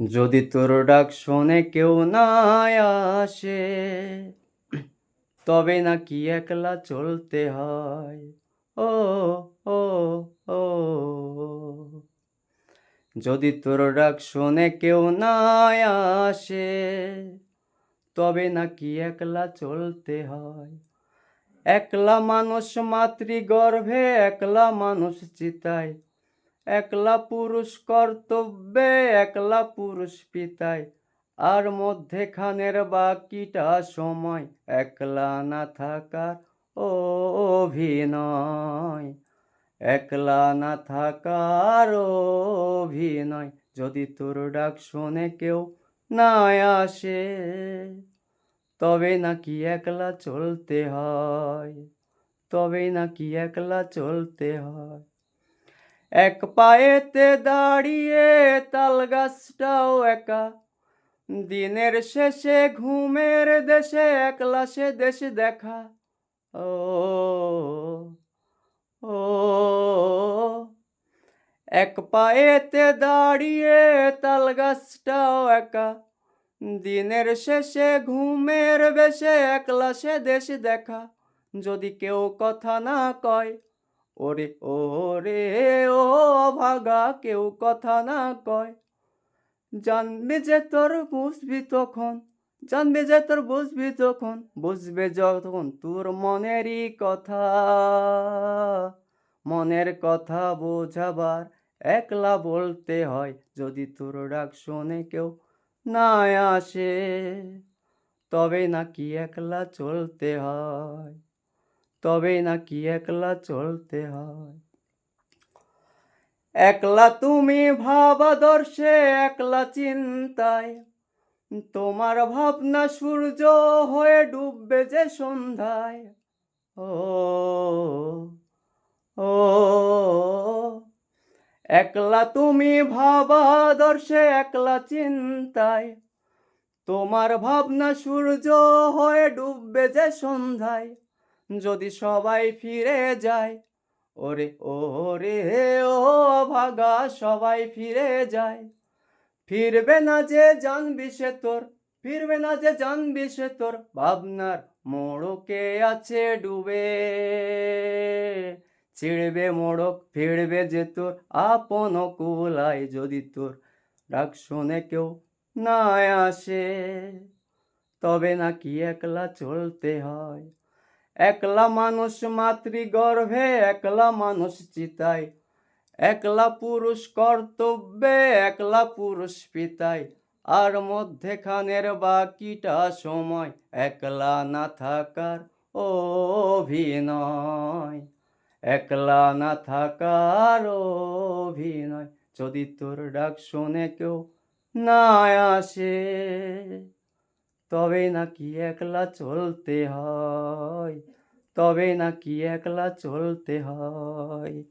যদি তোর ডাক শোনে কেউ না আসে, তবে নাকি একলা চলতে হয়। ও ও ও যদি তোর ডাক শোনে কেউ না আসে, তবে নাকি একলা চলতে হয়। একলা মানুষ মাতৃগর্ভে, একলা মানুষ চিতায়, একলা পুরুষ কর্তব্যে, একলা পুরুষ পিতায়, আর মধ্যেখানের বাকিটা সময় একলা না থাকার অভিনয়। একলা না থাকার অভিনয়। যদি তোর ডাক শোনে কেউ না আসে, তবে নাকি একলা চলতে হয়। তবে নাকি একলা চলতে হয়। এক পায়েতে দাঁড়িয়ে তাল গাছটাও একা, দিনের শেষে ঘুমের দেশে একলা সে দেশ দেখা। ও ও এক পায়েতে দাঁড়িয়ে তাল গাছটাও একা, দিনের শেষে ঘুমের বেশে একলা সে দেশ দেখা। যদি কেউ কথা না কয়, ওরে ওরে ও ভাগা, কেউ কথা না কয়, জানবি যে তোর বুঝবি তখন, জানবি যে তোর বুঝবি তখন, বুঝবে যখন তোর মনেরই কথা। মনের কথা বোঝাবার একলা বলতে হয়। যদি তোর ডাক শোনে কেউ না আসে, তবে নাকি একলা চলতে হয়। তবে নাকি একলা চলতে হয়। একলা তুমি ভাবাদর্শে, একলা চিন্তায়, তোমার ভাবনা সূর্য হয়ে ডুববে যে সন্ধ্যায়। ও ও একলা তুমি ভাবাদর্শে, একলা চিন্তায়, তোমার ভাবনা সূর্য হয়ে ডুববে যে সন্ধ্যায়। যদি সবাই ফিরে যায়, ওরে ওরে ও ভাগা, সবাই ফিরে যায়, ফিরবে না যে জানবি সে তোর, ফিরবে না যে জানবি সে তোর ভাবনার মোড়কে আছে ডুবে। ছিড়বে মোড়ক, ফিরবে যে তোর আপন কুলায়। যদি তোর ডাক শোনে কেউ না আসে, তবে নাকি একলা চলতে হয়। একলা মানুষ মাতৃগর্ভে, একলা মানুষ চিতায়, একলা পুরুষ কর্তব্যে, একলা পুরুষ পিতায়, আর মধ্যেখানের বাকিটা সময় একলা না থাকার অভিনয়। একলা না থাকার অভিনয়। যদি তোর ডাক শোনে কেউ না আসে, তবে নাকি একলা চলতে হয়। তবে নাকি একলা চলতে হয়।